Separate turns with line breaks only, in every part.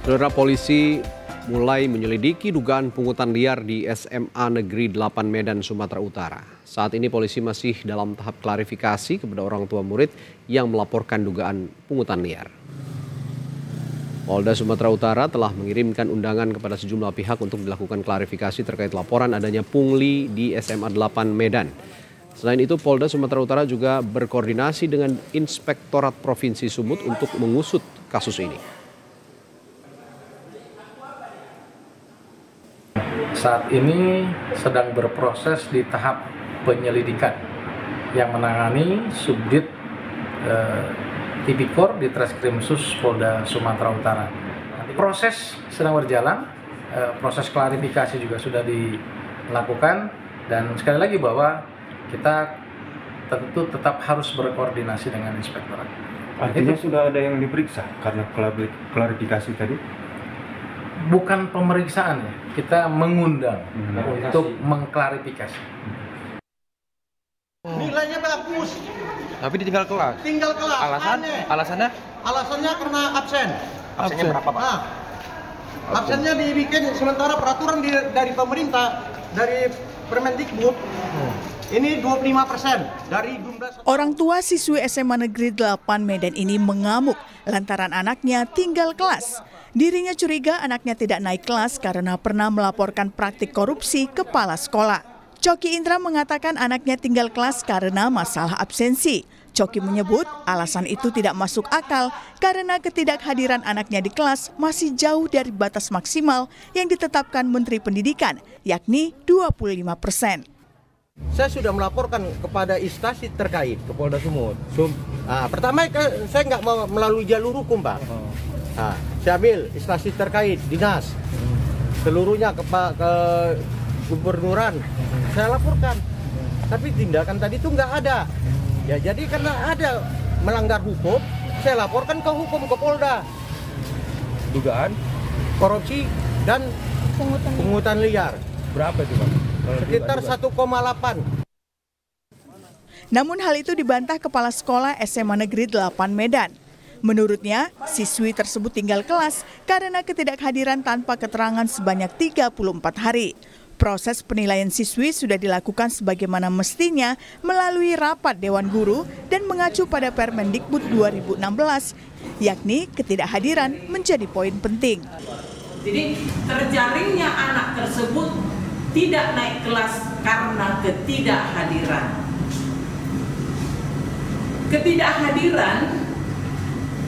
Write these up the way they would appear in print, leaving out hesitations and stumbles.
Saudara, polisi mulai menyelidiki dugaan pungutan liar di SMA Negeri 8 Medan, Sumatera Utara. Saat ini polisi masih dalam tahap klarifikasi kepada orang tua murid yang melaporkan dugaan pungutan liar. Polda Sumatera Utara telah mengirimkan undangan kepada sejumlah pihak untuk dilakukan klarifikasi terkait laporan adanya pungli di SMA 8 Medan. Selain itu, Polda Sumatera Utara juga berkoordinasi dengan Inspektorat Provinsi Sumut untuk mengusut kasus ini.
Saat ini sedang berproses di tahap penyelidikan yang menangani Subdit Tipikor di Treskrimsus Polda Sumatera Utara. Proses sedang berjalan, proses klarifikasi juga sudah dilakukan, dan sekali lagi bahwa kita tentu tetap harus berkoordinasi dengan inspektorat.
Artinya sudah ada yang diperiksa karena klarifikasi tadi?
Bukan pemeriksaan ya, kita mengundang untuk mengklarifikasi.
Nilainya bagus,
tapi ditinggal kelas.
tinggal kelas.
Alasannya?
Alasannya karena absen.
Absennya berapa, Pak?
Nah, absennya dibikin sementara peraturan dari pemerintah, dari Permendikbud. Ini 25% dari jumlah.
Orang tua siswi SMA Negeri 8 Medan ini mengamuk lantaran anaknya tinggal kelas. Dirinya curiga anaknya tidak naik kelas karena pernah melaporkan praktik korupsi kepala sekolah. Coki Indra mengatakan anaknya tinggal kelas karena masalah absensi. Coki menyebut alasan itu tidak masuk akal karena ketidakhadiran anaknya di kelas masih jauh dari batas maksimal yang ditetapkan Menteri Pendidikan, yakni 25%.
Saya sudah melaporkan kepada instansi terkait ke Polda Sumut. Pertama saya nggak mau melalui jalur hukum, Pak. Saya ambil instansi terkait, dinas, seluruhnya ke gubernuran, saya laporkan. Tapi tindakan tadi itu nggak ada. Ya jadi karena ada melanggar hukum, saya laporkan ke hukum, ke Polda.
Dugaan
Korupsi dan pungutan liar.
berapa itu, Pak?
Sekitar 1,8.
Namun hal itu dibantah Kepala Sekolah SMA Negeri 8 Medan. Menurutnya, siswi tersebut tinggal kelas karena ketidakhadiran tanpa keterangan sebanyak 34 hari. Proses penilaian siswi sudah dilakukan sebagaimana mestinya melalui rapat Dewan Guru dan mengacu pada Permendikbud 2016, yakni ketidakhadiran menjadi poin penting.
Jadi terjaringnya anak tersebut tidak naik kelas karena ketidakhadiran. Ketidakhadiran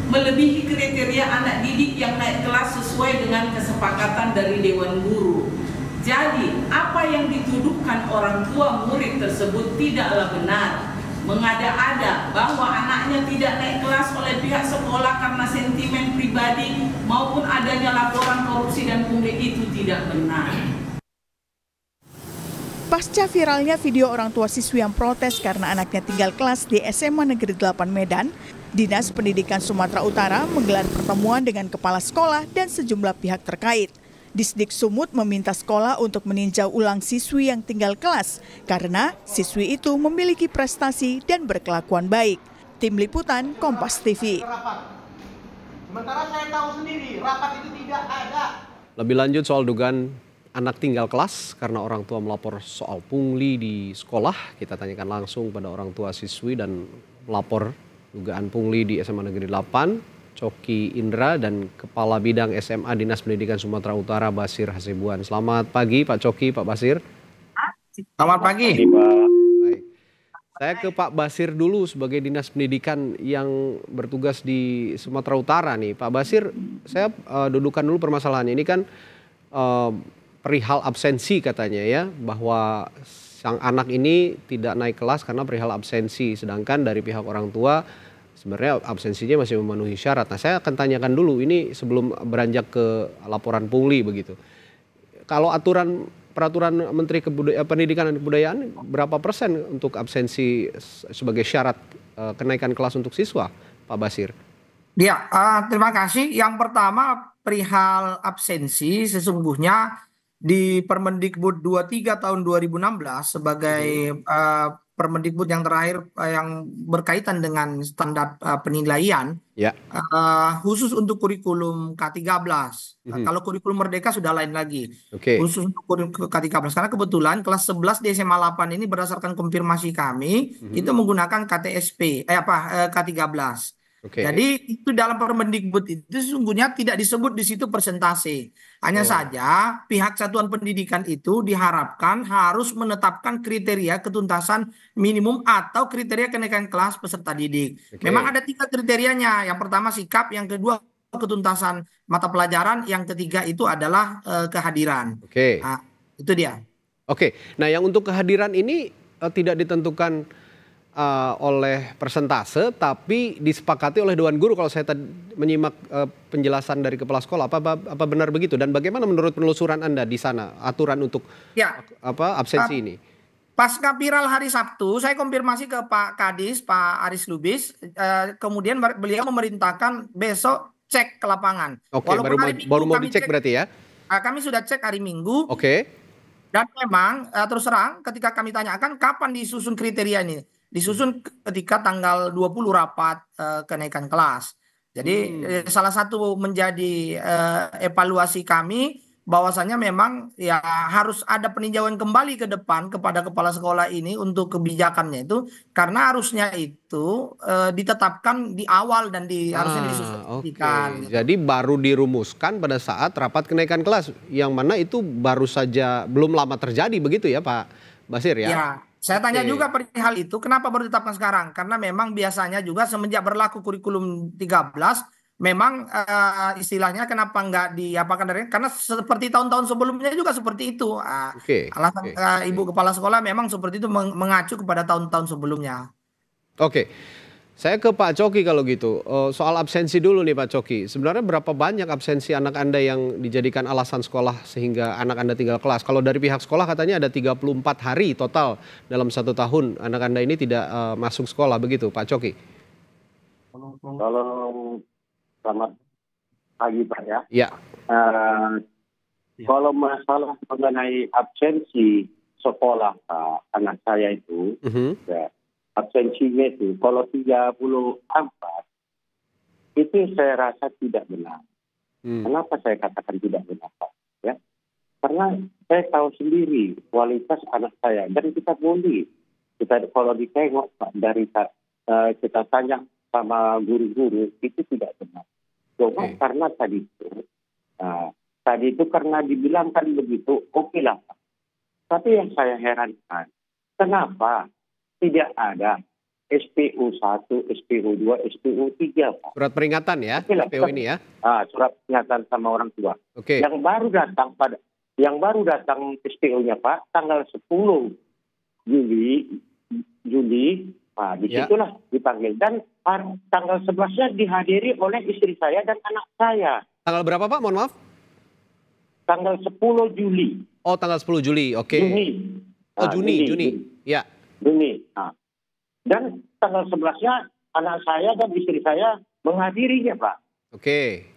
melebihi kriteria anak didik yang naik kelas sesuai dengan kesepakatan dari Dewan Guru. Jadi, apa yang dituduhkan orang tua murid tersebut tidaklah benar. Mengada-ada bahwa anaknya tidak naik kelas oleh pihak sekolah karena sentimen pribadi maupun adanya laporan korupsi dan pungli itu tidak benar.
Pasca viralnya video orang tua siswi yang protes karena anaknya tinggal kelas di SMA Negeri 8 Medan, Dinas Pendidikan Sumatera Utara menggelar pertemuan dengan kepala sekolah dan sejumlah pihak terkait. Disdik Sumut meminta sekolah untuk meninjau ulang siswi yang tinggal kelas karena siswi itu memiliki prestasi dan berkelakuan baik. Tim Liputan Kompas TV.
Sementara saya tahu sendiri, rapat itu tidak ada.
Lebih lanjut soal dugaan anak tinggal kelas karena orang tua melapor soal pungli di sekolah. Kita tanyakan langsung pada orang tua siswi dan pelapor dugaan pungli di SMA Negeri 8, Coki Indra, dan Kepala Bidang SMA Dinas Pendidikan Sumatera Utara, Basir Hasibuan. Selamat pagi Pak Coki, Pak Basir.
Selamat pagi.
Baik. Saya ke Pak Basir dulu sebagai Dinas Pendidikan yang bertugas di Sumatera Utara nih. Pak Basir, saya dudukan dulu permasalahannya. Ini kan perihal absensi katanya ya, bahwa sang anak ini tidak naik kelas karena perihal absensi, sedangkan dari pihak orang tua sebenarnya absensinya masih memenuhi syarat. Nah, saya akan tanyakan dulu ini sebelum beranjak ke laporan pungli begitu. Kalau peraturan Menteri Pendidikan dan Kebudayaan berapa persen untuk absensi sebagai syarat kenaikan kelas untuk siswa, Pak Basir?
Ya, terima kasih. Yang pertama perihal absensi sesungguhnya di Permendikbud 23 tahun 2016 sebagai Permendikbud yang terakhir yang berkaitan dengan standar penilaian
Ya.
khusus untuk kurikulum K13.
Mhm.
Kalau kurikulum Merdeka sudah lain lagi.
Oke.
Khusus untuk kurikulum K13 karena kebetulan kelas 11 di SMA 8 ini berdasarkan konfirmasi kami itu menggunakan KTSP K13.
Oke.
Jadi itu dalam Permendikbud itu sesungguhnya tidak disebut di situ persentase. Hanya saja pihak satuan pendidikan itu diharapkan harus menetapkan kriteria ketuntasan minimum atau kriteria kenaikan kelas peserta didik.
Oke.
Memang ada 3 kriterianya. Yang pertama sikap, yang kedua ketuntasan mata pelajaran, yang ketiga itu adalah kehadiran.
Oke.
Nah, itu dia.
Oke. Nah, yang untuk kehadiran ini tidak ditentukan oleh persentase, tapi disepakati oleh Dewan Guru kalau saya tadi menyimak penjelasan dari kepala sekolah. Apa benar begitu? Dan bagaimana menurut penelusuran Anda di sana aturan untuk
Ya,
absensi ini?
pasca viral hari Sabtu, saya konfirmasi ke Pak Kadis, Pak Aris Lubis, kemudian beliau memerintahkan besok cek ke lapangan.
Oke,
Walaupun hari Minggu
baru mau
kami
dicek
cek,
berarti ya?
kami sudah cek hari Minggu.
Oke.
Dan memang terus terang ketika kami tanyakan kapan disusun kriteria ini, disusun ketika tanggal 20 rapat kenaikan kelas. Jadi salah satu menjadi evaluasi kami bahwasanya memang ya harus ada peninjauan kembali ke depan kepada kepala sekolah ini untuk kebijakannya itu, karena harusnya itu ditetapkan di awal dan harusnya disusunkan.
Oke. Jadi baru dirumuskan pada saat rapat kenaikan kelas, yang mana itu baru saja belum lama terjadi begitu ya Pak Basir ya?
Ya, saya tanya juga perihal itu, kenapa baru ditetapkan sekarang? Karena memang biasanya juga semenjak berlaku kurikulum 13, memang istilahnya kenapa nggak diapakan dari, karena seperti tahun-tahun sebelumnya juga seperti itu. Alasan Ibu Kepala Sekolah memang seperti itu mengacu kepada tahun-tahun sebelumnya.
Oke. Saya ke Pak Coki kalau gitu. Soal absensi dulu nih Pak Coki. Sebenarnya berapa banyak absensi anak Anda yang dijadikan alasan sekolah sehingga anak Anda tinggal kelas? Kalau dari pihak sekolah katanya ada 34 hari total dalam 1 tahun anak Anda ini tidak masuk sekolah, begitu Pak Coki?
Kalau selamat pagi Pak ya.
Ya.
Kalau masalah mengenai absensi sekolah anak saya itu, ya, absensinya itu kalau 34 itu saya rasa tidak benar. Kenapa saya katakan tidak benar Pak? Ya, karena saya tahu sendiri kualitas anak saya dan kita boleh kalau ditengok Pak dari kita tanya sama guru-guru itu tidak benar. Cuma karena tadi itu karena dibilangkan begitu, oke lah Pak. Tapi yang saya herankan, kenapa tidak ada SPU 1, SPU 2, SPU 3 Pak?
Surat peringatan ya, SPU ini ya?
Surat peringatan sama orang tua.
Oke.
Yang baru datang SPU-nya Pak, tanggal 10 Juli, disitulah dipanggil. Dan tanggal 11-nya dihadiri oleh istri saya dan anak saya.
Tanggal berapa Pak? Mohon maaf.
Tanggal 10 Juli.
Oh, tanggal 10 Juli. Oke. Juni. Ya.
Juni. Dan tanggal 11-nya anak saya dan istri saya menghadirinya Pak.
Oke.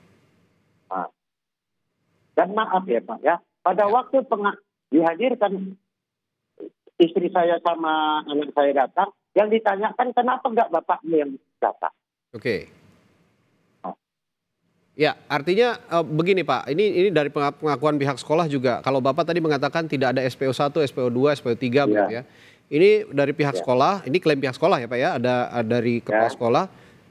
Dan maaf ya Pak ya, pada waktu dihadirkan istri saya sama anak saya datang, yang ditanyakan kenapa nggak bapakmu yang datang.
Oke. Ya, artinya begini Pak, ini dari pengakuan pihak sekolah juga. Kalau Bapak tadi mengatakan tidak ada SPO 1, SPO 2, SPO 3 begitu ya. Ini dari pihak sekolah, ini klaim pihak sekolah ya Pak ya, ada dari kepala sekolah,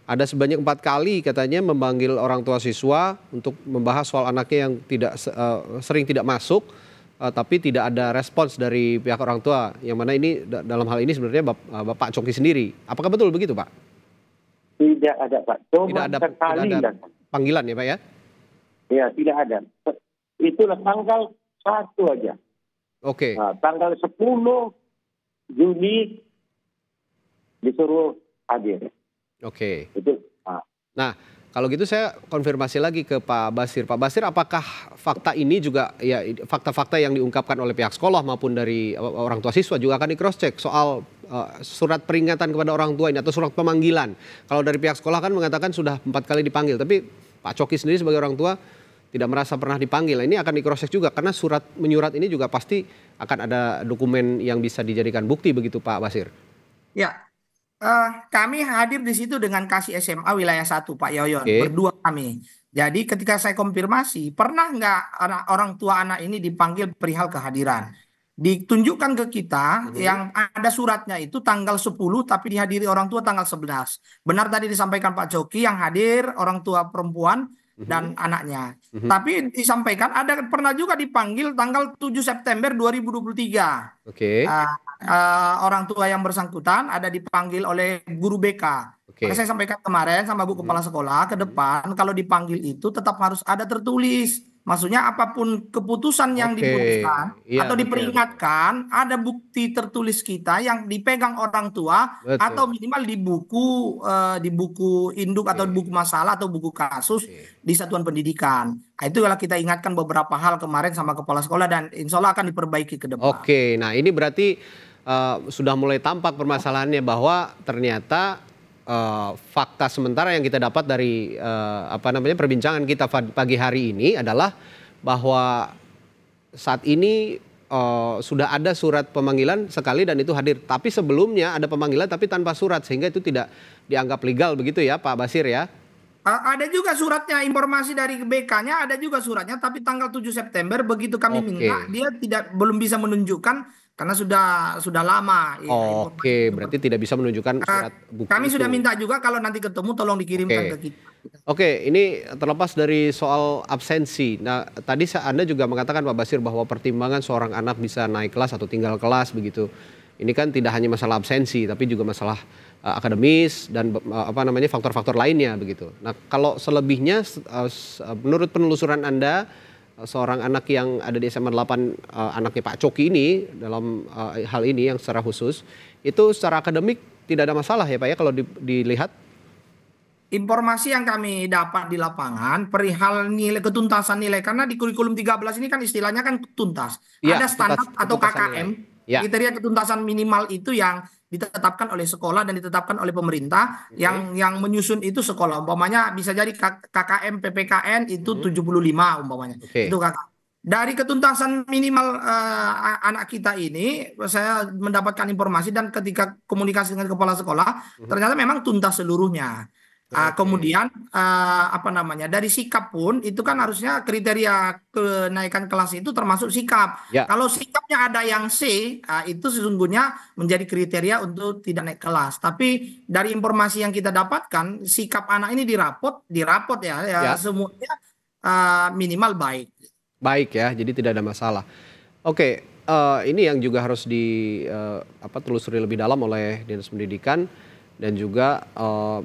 ada sebanyak 4 kali katanya memanggil orang tua siswa untuk membahas soal anaknya yang sering tidak masuk, tapi tidak ada respons dari pihak orang tua. Yang mana ini dalam hal ini sebenarnya Bapak Coki sendiri. Apakah betul begitu Pak?
Tidak ada Pak, cuma
tidak ada panggilan ya Pak ya?
Ya, tidak ada. Itulah tanggal 1 aja.
Oke.
Tanggal 10 Juni disuruh hadir.
Oke.
Itu.
Nah, kalau gitu saya konfirmasi lagi ke Pak Basir. Pak Basir, apakah fakta ini juga ya fakta-fakta yang diungkapkan oleh pihak sekolah maupun dari orang tua siswa juga akan di cross check soal surat peringatan kepada orang tua ini atau surat pemanggilan? Kalau dari pihak sekolah kan mengatakan sudah 4 kali dipanggil, tapi Pak Coki sendiri sebagai orang tua tidak merasa pernah dipanggil. Ini akan di cross check juga karena menyurat ini juga pasti akan ada dokumen yang bisa dijadikan bukti begitu Pak Basir.
Ya, kami hadir di situ dengan Kasih SMA wilayah 1, Pak Yoyon,
Oke.
berdua kami. Jadi ketika saya konfirmasi, pernah nggak orang tua anak ini dipanggil perihal kehadiran? Ditunjukkan ke kita yang ada suratnya itu tanggal 10 tapi dihadiri orang tua tanggal 11. Benar tadi disampaikan Pak Coki yang hadir orang tua perempuan dan anaknya. Tapi disampaikan ada pernah juga dipanggil tanggal 7 September 2023.
Oke.
Orang tua yang bersangkutan ada dipanggil oleh guru BK.
Oke.
Maka saya sampaikan kemarin sama Bu Kepala Sekolah ke depan kalau dipanggil itu tetap harus ada tertulis. Maksudnya apapun keputusan yang
Oke.
diputuskan
Iya,
atau
betul.
diperingatkan ada bukti tertulis kita yang dipegang orang tua
Betul.
atau minimal di buku induk atau buku masalah atau buku kasus di satuan pendidikan. Nah, itu kalau kita ingatkan beberapa hal kemarin sama kepala sekolah dan insya Allah akan diperbaiki ke depan.
Oke, nah ini berarti sudah mulai tampak permasalahannya bahwa ternyata fakta sementara yang kita dapat dari perbincangan kita pagi hari ini adalah bahwa saat ini sudah ada surat pemanggilan sekali dan itu hadir. Tapi sebelumnya ada pemanggilan tapi tanpa surat sehingga itu tidak dianggap legal begitu ya Pak Basir ya?
Ada juga suratnya, informasi dari BK-nya ada juga suratnya, tapi tanggal 7 September begitu kami minta, dia belum bisa menunjukkan karena sudah lama.
Oke, berarti tidak bisa menunjukkan surat bukti
Kami
itu.
sudah minta juga kalau nanti ketemu tolong dikirimkan ke kita.
Oke, ini terlepas dari soal absensi. Nah, tadi Anda juga mengatakan Pak Basir bahwa pertimbangan seorang anak bisa naik kelas atau tinggal kelas begitu. Ini kan tidak hanya masalah absensi, tapi juga masalah akademis dan faktor-faktor lainnya begitu. Nah, kalau selebihnya menurut penelusuran Anda seorang anak yang ada di SMA 8 anaknya Pak Coki ini dalam hal ini yang secara khusus itu secara akademik tidak ada masalah ya Pak ya kalau dilihat?
Informasi yang kami dapat di lapangan perihal nilai ketuntasan nilai karena di kurikulum 13 ini kan istilahnya kan tuntas.
Ya,
ada standar atau KKM,
ya.
kriteria ketuntasan minimal itu yang ditetapkan oleh sekolah dan ditetapkan oleh pemerintah yang menyusun itu sekolah. Umpamanya bisa jadi KKM PPKN itu 75 umpamanya. Itu KKM. Dari ketuntasan minimal anak kita ini saya mendapatkan informasi dan ketika komunikasi dengan kepala sekolah ternyata memang tuntas seluruhnya. Kemudian dari sikap pun itu kan harusnya kriteria kenaikan kelas itu termasuk sikap. Kalau sikapnya ada yang C, itu sesungguhnya menjadi kriteria untuk tidak naik kelas. Tapi dari informasi yang kita dapatkan, sikap anak ini dirapot ya. Semuanya minimal baik.
Baik ya, jadi tidak ada masalah. Oke, ini yang juga harus ditelusuri lebih dalam oleh Dinas Pendidikan. Dan juga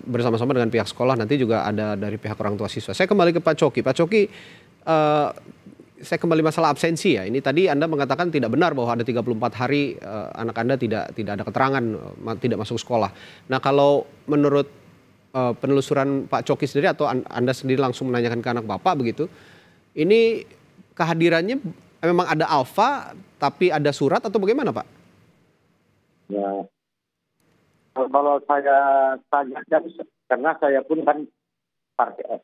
bersama-sama dengan pihak sekolah nanti juga ada dari pihak orang tua siswa. Saya kembali ke Pak Coki. Pak Coki, saya kembali masalah absensi ya. Ini tadi Anda mengatakan tidak benar bahwa ada 34 hari anak Anda tidak ada keterangan tidak masuk sekolah. Nah kalau menurut penelusuran Pak Coki sendiri atau Anda sendiri langsung menanyakan ke anak Bapak begitu, ini kehadirannya memang ada alfa tapi ada surat atau bagaimana Pak?
Ya. Kalau saya tanya, karena saya pun kan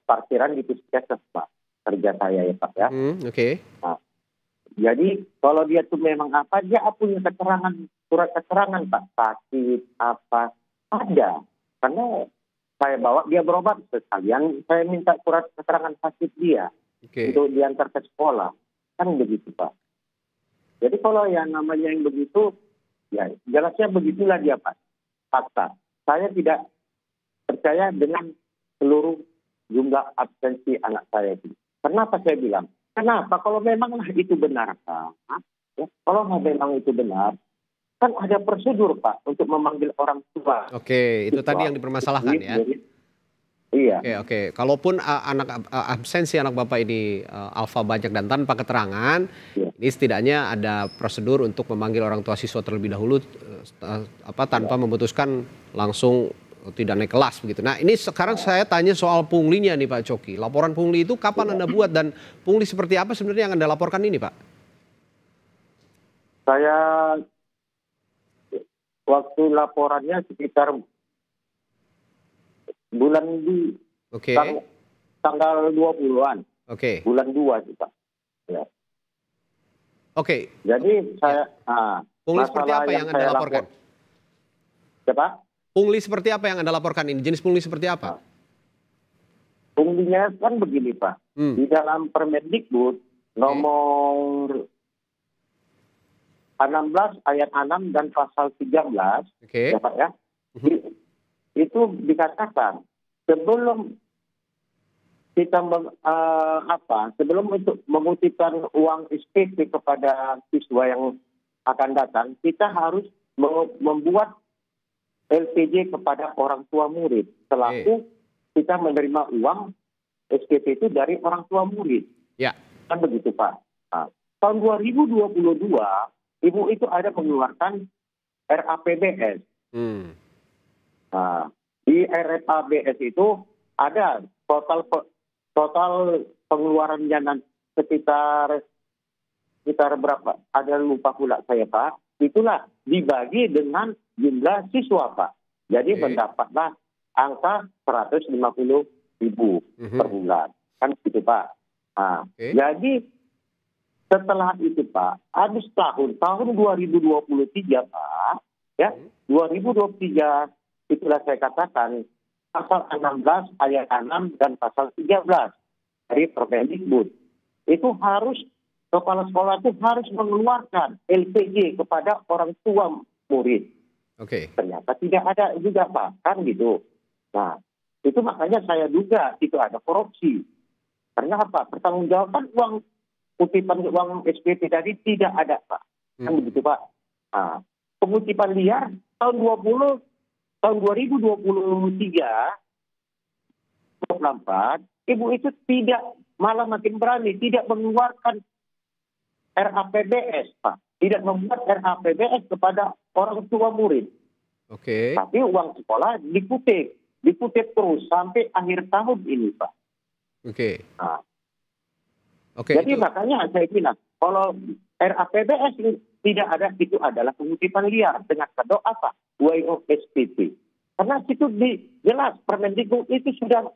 parkiran di puskesmas Pak, kerja saya ya Pak ya.
Oke.
Nah, jadi kalau dia tuh memang apa, dia punya keterangan, surat keterangan Pak, sakit apa, ada. Karena saya bawa dia berobat sekalian, saya minta surat keterangan sakit dia untuk diantar ke sekolah. Kan begitu Pak. Jadi kalau yang namanya yang begitu, ya jelasnya begitulah dia Pak. Fakta. Saya tidak percaya dengan seluruh jumlah absensi anak saya itu. Kenapa saya bilang? Kenapa? Kalau memanglah itu benar, Pak. Ya, kalau memang itu benar, kan ada prosedur, Pak, untuk memanggil orang tua.
Oke, itu tadi yang dipermasalahkan ya.
Iya.
Oke. Kalaupun absensi anak Bapak ini alfa banyak dan tanpa keterangan, ini setidaknya ada prosedur untuk memanggil orang tua siswa terlebih dahulu tanpa memutuskan langsung tidak naik kelas begitu. Nah, ini sekarang saya tanya soal punglinya nih Pak Coki. Laporan pungli itu kapan Anda buat dan pungli seperti apa sebenarnya yang Anda laporkan ini, Pak?
Saya waktu laporannya sekitar bulan di tanggal 20-an. Bulan 2 sih Pak. Ya.
Oke.
Jadi saya
pungli seperti apa yang Anda laporkan?
Siapa?
Pungli seperti apa yang Anda laporkan ini? Jenis pungli seperti apa?
Punglinya kan begini Pak, di dalam Permendikbud nomor 16 ayat 6 dan pasal 13, ya Pak ya, itu dikatakan sebelum kita sebelum untuk mengutipkan uang SPP kepada siswa yang akan datang, kita harus membuat LPJ kepada orang tua murid selaku kita menerima uang SPP itu dari orang tua murid.
Ya.
Kan begitu Pak. Nah, tahun 2022 Ibu itu ada mengeluarkan RAPBS. Nah, di RAPBS itu ada total pengeluarannya sekitar berapa? Ada lupa pula saya Pak. Itulah dibagi dengan jumlah siswa Pak. Jadi mendapatlah angka 150.000 per bulan. Kan gitu Pak. Nah, jadi setelah itu Pak, habis tahun 2023 Pak, ya 2023 itulah saya katakan pasal 16 ayat 6 dan pasal 13 dari Permendikbud. Itu harus kepala sekolah itu harus mengeluarkan LPJ kepada orang tua murid. Ternyata tidak ada juga Pak, kan gitu. Nah, itu makanya saya duga itu ada korupsi. Karena apa? Pertanggungjawaban kutipan uang SPP tadi tidak ada Pak. Kan begitu Pak. Nah, pengutipan liar tahun 2023 Ibu itu tidak, malah makin berani tidak mengeluarkan RAPBS Pak. Tidak membuat RAPBS kepada orang tua murid. Tapi uang sekolah dikutip terus sampai akhir tahun ini Pak. Nah, jadi makanya saya bilang kalau RAPBS tidak ada, itu adalah pengutipan liar dengan kado apa? WOSPP. Karena itu jelas Permendikbud itu sudah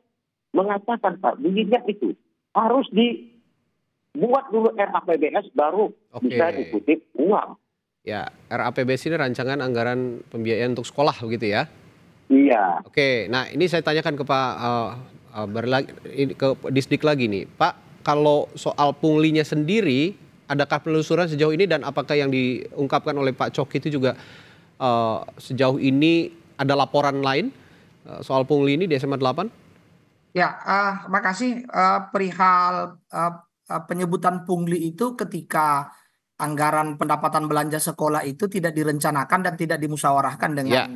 mengatakan Pak, bunyinya itu harus dibuat dulu RAPBS baru bisa dikutip uang.
Ya, RAPBS ini rancangan anggaran pembiayaan untuk sekolah begitu ya?
Iya.
Nah ini saya tanyakan ke Pak ke Disdik lagi nih, Pak. Kalau soal punglinya sendiri, adakah penelusuran sejauh ini dan apakah yang diungkapkan oleh Pak Coki itu juga sejauh ini ada laporan lain soal pungli ini di SMA 8?
Ya, makasih perihal penyebutan pungli itu ketika anggaran pendapatan belanja sekolah itu tidak direncanakan dan tidak dimusyawarahkan dengan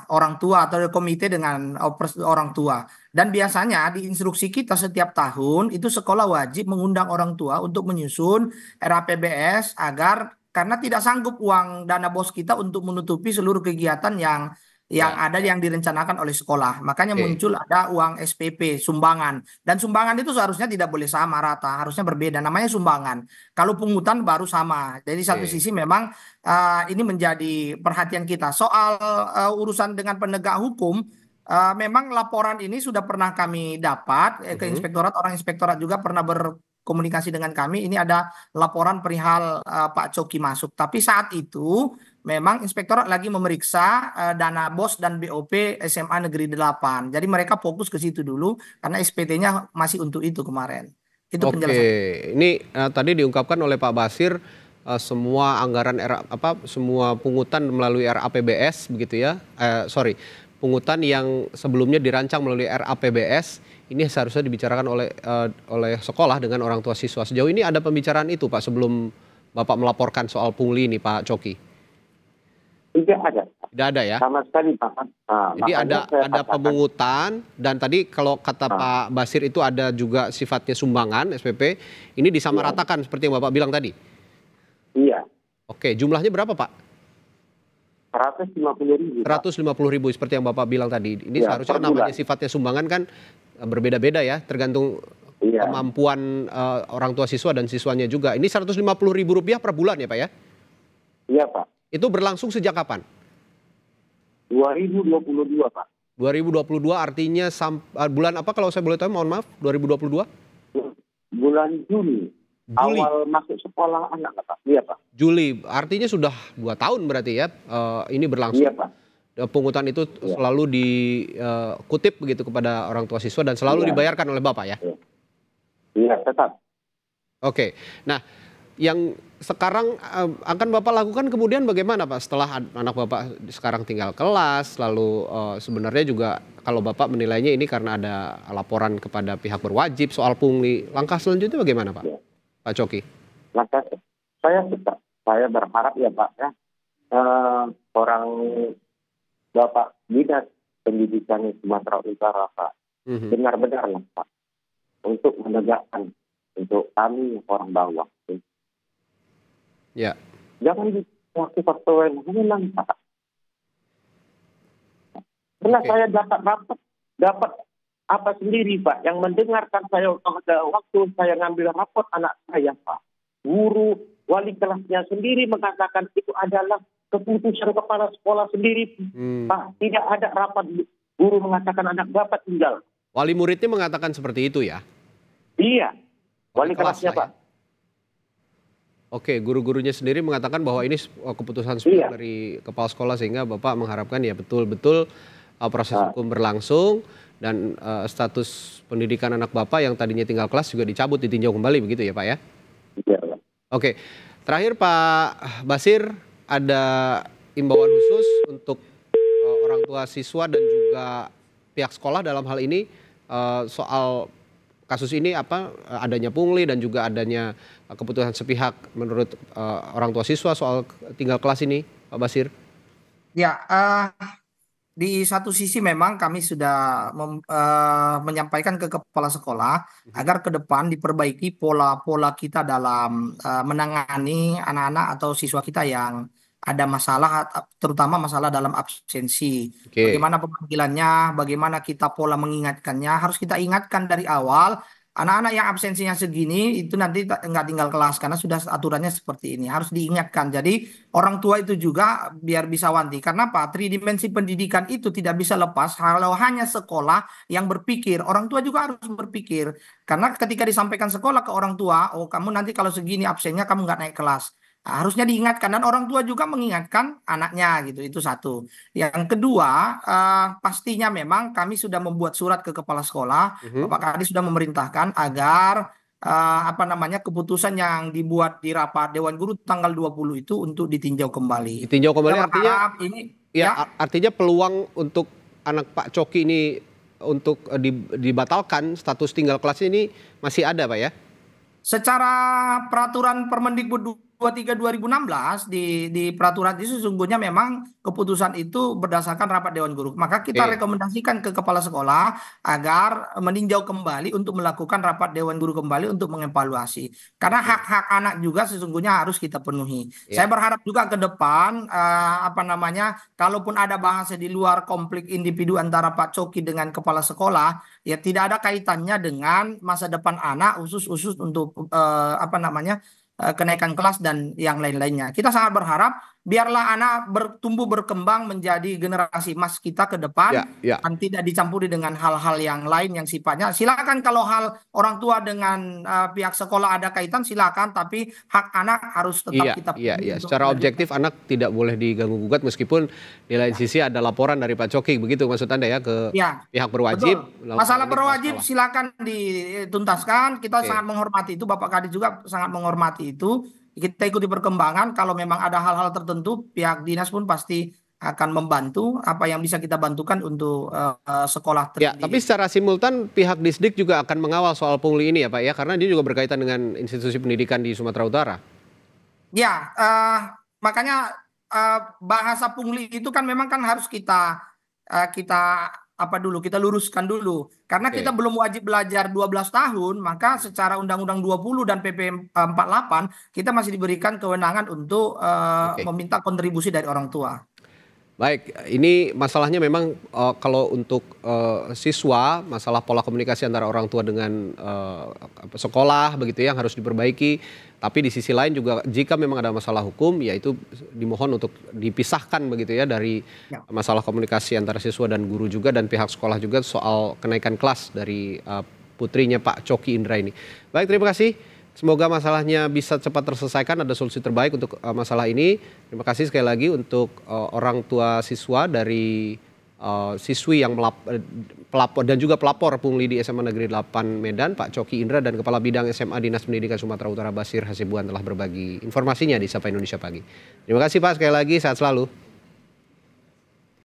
orang tua atau komite dengan orang tua. Dan biasanya di instruksi kita setiap tahun itu sekolah wajib mengundang orang tua untuk menyusun RAPBS agar karena tidak sanggup uang dana BOS kita untuk menutupi seluruh kegiatan yang ada yang direncanakan oleh sekolah. Makanya muncul ada uang SPP, sumbangan. Dan sumbangan itu seharusnya tidak boleh sama rata, harusnya berbeda. Namanya sumbangan. Kalau pungutan baru sama. Jadi satu sisi memang ini menjadi perhatian kita. Soal urusan dengan penegak hukum, memang laporan ini sudah pernah kami dapat ke inspektorat. Orang inspektorat juga pernah berkomunikasi dengan kami. Ini ada laporan perihal Pak Coki masuk. Tapi saat itu memang inspektorat lagi memeriksa dana BOS dan BOP SMA Negeri 8. Jadi mereka fokus ke situ dulu karena SPT-nya masih untuk itu kemarin. Itu penjelasan.
Ini tadi diungkapkan oleh Pak Basir semua anggaran semua pungutan melalui RAPBS begitu ya. Pungutan yang sebelumnya dirancang melalui RAPBS ini seharusnya dibicarakan oleh sekolah dengan orang tua siswa. Sejauh ini ada pembicaraan itu Pak sebelum Bapak melaporkan soal pungli ini Pak Coki?
Tidak ada.
Tidak ada ya?
Sama sekali Pak.
Jadi ada pemungutan dan tadi kalau kata Pak Basir itu ada juga sifatnya sumbangan SPP. Ini disamaratakan seperti yang Bapak bilang tadi?
Iya.
Jumlahnya berapa Pak?
150.000.
150.000 seperti yang Bapak bilang tadi. Ini seharusnya namanya sifatnya sumbangan kan berbeda-beda ya, tergantung kemampuan orang tua siswa dan siswanya juga. Ini Rp150.000 per bulan ya Pak ya?
Iya Pak.
Itu berlangsung sejak kapan?
2022 Pak.
2022 artinya bulan apa kalau saya boleh tahu, mohon maaf, 2022?
Bulan Juli. Awal masuk sekolah anak Pak. Iya Pak.
Juli, artinya sudah 2 tahun berarti ya ini berlangsung.
Iya Pak.
pungutan itu selalu dikutip begitu kepada orang tua siswa dan selalu dibayarkan oleh Bapak ya?
Iya, tetap.
Oke. Nah, yang sekarang akan Bapak lakukan kemudian bagaimana Pak setelah anak Bapak sekarang tinggal kelas, lalu sebenarnya juga kalau Bapak menilainya ini karena ada laporan kepada pihak berwajib soal pungli, langkah selanjutnya bagaimana Pak? Pak Coki.
Langkah saya berharap ya Pak ya, orang Bapak Dinas Pendidikan Sumatera Utara Pak, benar-benar lah Pak, untuk menegakkan untuk kami orang bawah.
Ya.
Jangan waktu memang Pak. Karena saya dapat apa sendiri Pak, yang mendengarkan saya pada waktu saya ngambil rapot anak saya Pak. Guru, wali kelasnya sendiri mengatakan itu adalah keputusan kepala sekolah sendiri. Pak, tidak ada rapat guru mengatakan anak Bapak tinggal.
Wali muridnya mengatakan seperti itu ya?
Iya, wali kelasnya Pak.
Ya? Oke, guru-gurunya sendiri mengatakan bahwa ini keputusan dari kepala sekolah sehingga Bapak mengharapkan ya betul-betul proses hukum berlangsung dan status pendidikan anak Bapak yang tadinya tinggal kelas juga dicabut, ditinjau kembali begitu ya Pak ya?
Iya Pak.
Oke, terakhir Pak Basir, ada imbauan khusus untuk orang tua siswa dan juga pihak sekolah dalam hal ini soal kasus ini apa adanya pungli dan juga adanya keputusan sepihak menurut orang tua siswa soal tinggal kelas ini, Pak Basir?
Ya, di satu sisi memang kami sudah menyampaikan ke kepala sekolah agar ke depan diperbaiki pola-pola kita dalam menangani anak-anak atau siswa kita yang ada masalah, terutama masalah dalam absensi. Bagaimana pemanggilannya, bagaimana kita pola mengingatkannya, harus kita ingatkan dari awal. Anak-anak yang absensinya segini itu nanti nggak tinggal kelas karena sudah aturannya seperti ini. Harus diingatkan. Jadi orang tua itu juga biar bisa wanti. Karena apa? Tridimensi pendidikan itu tidak bisa lepas kalau hanya sekolah yang berpikir. Orang tua juga harus berpikir. Karena ketika disampaikan sekolah ke orang tua, oh kamu nanti kalau segini absennya kamu nggak naik kelas. Nah, harusnya diingatkan dan orang tua juga mengingatkan anaknya gitu. Itu satu. Yang kedua, pastinya memang kami sudah membuat surat ke kepala sekolah. Bapak Kadis sudah memerintahkan agar keputusan yang dibuat di rapat Dewan Guru tanggal 20 itu untuk ditinjau kembali.
Ditinjau kembali artinya
ini
artinya peluang untuk anak Pak Coki ini untuk dibatalkan status tinggal kelas ini masih ada Pak ya?
Secara peraturan Permendikbud 23 2016 di peraturan itu sesungguhnya memang keputusan itu berdasarkan rapat Dewan Guru. Maka kita rekomendasikan ke kepala sekolah agar meninjau kembali untuk melakukan rapat Dewan Guru kembali untuk mengevaluasi. Karena hak-hak anak juga sesungguhnya harus kita penuhi. Saya berharap juga ke depan kalaupun ada bahasa di luar konflik individu antara Pak Coki dengan kepala sekolah, ya tidak ada kaitannya dengan masa depan anak khusus untuk kenaikan kelas dan yang lain-lainnya. Kita sangat berharap biarlah anak bertumbuh berkembang menjadi generasi emas kita ke depan dan tidak dicampuri dengan hal-hal yang lain yang sifatnya. Silakan kalau hal orang tua dengan pihak sekolah ada kaitan silakan, tapi hak anak harus tetap kita
penuhi. Secara objektif anak tidak boleh diganggu gugat meskipun di lain sisi ada laporan dari Pak Coki, begitu maksud Anda ya ke pihak berwajib.
Masalah berwajib silakan dituntaskan. Kita sangat menghormati itu, Bapak Kadis juga sangat menghormati itu. Kita ikuti perkembangan, kalau memang ada hal-hal tertentu pihak dinas pun pasti akan membantu apa yang bisa kita bantukan untuk sekolah
terdidik. Ya, tapi secara simultan pihak Disdik juga akan mengawal soal pungli ini ya Pak ya, karena dia juga berkaitan dengan institusi pendidikan di Sumatera Utara.
Ya, makanya bahasa pungli itu kan memang kan harus kita kita luruskan dulu. Karena kita belum wajib belajar 12 tahun, maka secara Undang-Undang 20 dan PP 48 kita masih diberikan kewenangan untuk meminta kontribusi dari orang tua.
Baik, ini masalahnya memang kalau untuk siswa, masalah pola komunikasi antara orang tua dengan sekolah begitu yang harus diperbaiki. Tapi di sisi lain juga jika memang ada masalah hukum, ya itu dimohon untuk dipisahkan begitu ya dari masalah komunikasi antara siswa dan guru juga dan pihak sekolah juga soal kenaikan kelas dari putrinya Pak Coki Indra ini. Baik, terima kasih Semoga masalahnya bisa cepat terselesaikan, ada solusi terbaik untuk masalah ini. Terima kasih sekali lagi untuk orang tua siswa dari siswi yang pelapor dan juga pelapor pungli di SMA Negeri 8 Medan, Pak Coki Indra, dan Kepala Bidang SMA Dinas Pendidikan Sumatera Utara Basir Hasibuan telah berbagi informasinya di Sapa Indonesia Pagi. Terima kasih Pak sekali lagi, sehat selalu.